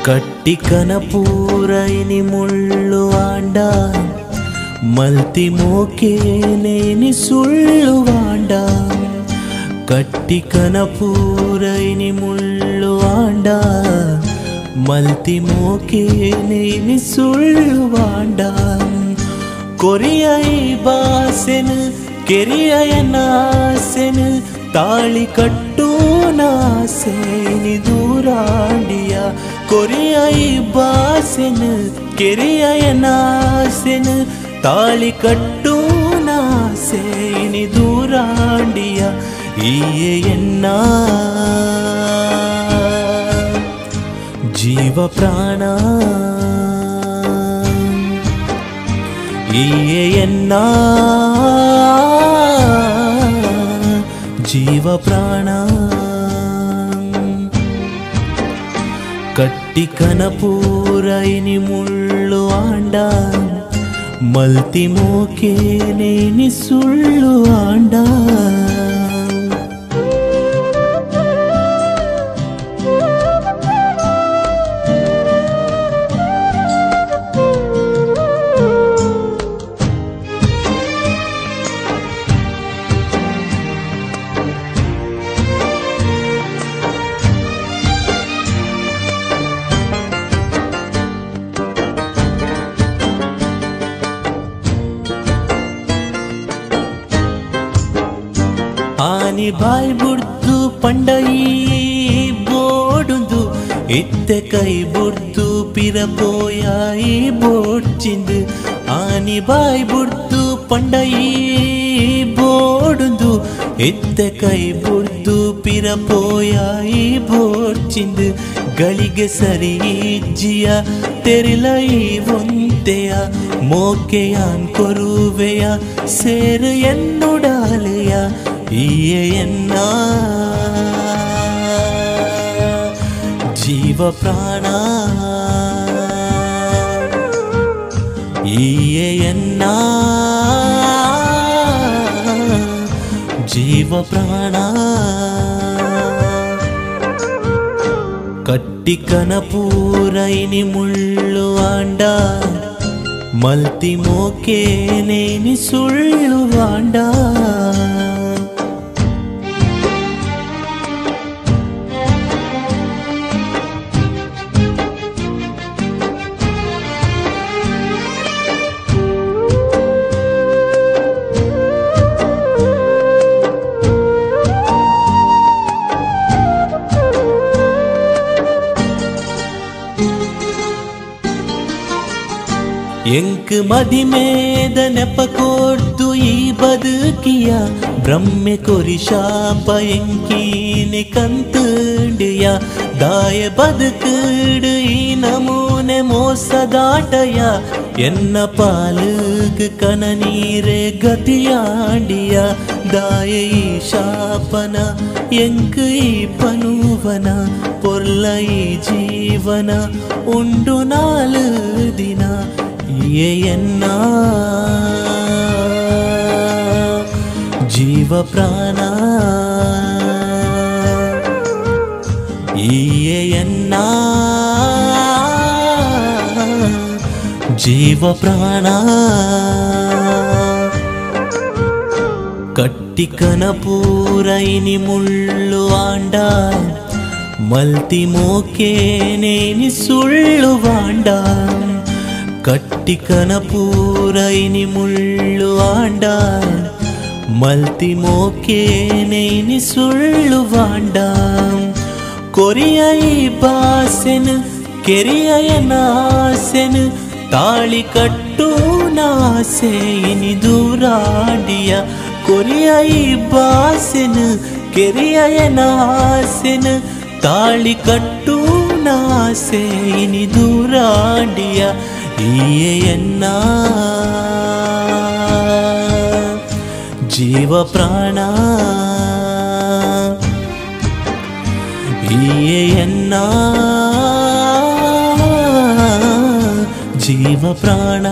कट्टी कनपूरैनि मुळ्ळु and मल्ति मोकेनेनि सुळ्ळु and कट्टी कनपूरैनि मुळ्ळु and मल्ति मोकेनेनि सुळ्ळु and कोरियै Basen केरियै नासेन ताळि कट्टूनासेनि दूरांडिया कोरियै Basen केरियै नासेन ताळि कट्टूनासेनि दूरांडिया इये एन्ना जीव प्राण इये एन्ना जीव प्राण कट्टी कनपूरैनि मुळ्ळु आंड मल्ति मोकेनेनि सुळ्ळु आंड आनी बाय बुर्दु पंडई बोडुंदु इत्ते कई बुर्दु पिरपोयाई बोर्चिंद आनी बाय बुर्दु पंडई बोडुंदु इत्ते कई बुर्दु पिरपोयाई बोर्चिंद ಗಳಿಗೆ ಸರಿ ಇಜ್ಜಿಯ ತೆರಿಲೈ ಒಂತೆಯ ಮೋಕೆಯಾನ್ ಕೊರುವೆಯ ಸೇರು ಎನ್ನುಡಾಲೆಯ इये एन्ना जीव प्राण इये एन्ना जीव प्राण कट्टी कनपूरैनि मुळ्ळु आंड मल्ति मोकेनेनि सुळ्ळु आंड ಎಂಕ್ ಮದಿಮೇದ ನೆಪಕೋರ್ದು ಈ ಬದುಕಿಯ ಬ್ರಹ್ಮೆ ಕೊರಿ ಶಾಪ ಎಂಕೀನಿ ಕಂತುಂಡಿಯ ದಾಯ ಬದುಕುಡು ಈ ನಮೂನೆ ಮೋಸದಾಟಯ ಎನ್ನ ಪಾಲುಗ್ ಕನ ನೀರೆ ಗತಿಯಾಂಡಿಯ ದಾಯ ಈ ಶಾಪನ ಎಂಕ್ ಈ ಪನುವನ ಪೊರ್ಲ ಈ ಜೀವನ ಉಂಡು ನಾಲು ದಿನ ये एन्ना जीव प्राण ये एन्ना जीव प्राण कट्टी कनपूरैनि मुळ्ळु आंड मल्ति मोकेनेनि सुळ्ळु आंड कट्टी कनपूरैनि मुळ्ळु आंड मल्ति मोकेनेनि सुळ्ळु आंड कोरियै बासेन केरियै नासेन ताळि कट्टूनासेनि दूरांडिय कोरियै बासेन केरियै नासेन ताळि कट्टूनासेनि दूरांडिय इये एन्ना जीव प्राण इये एन्ना जीव प्राण।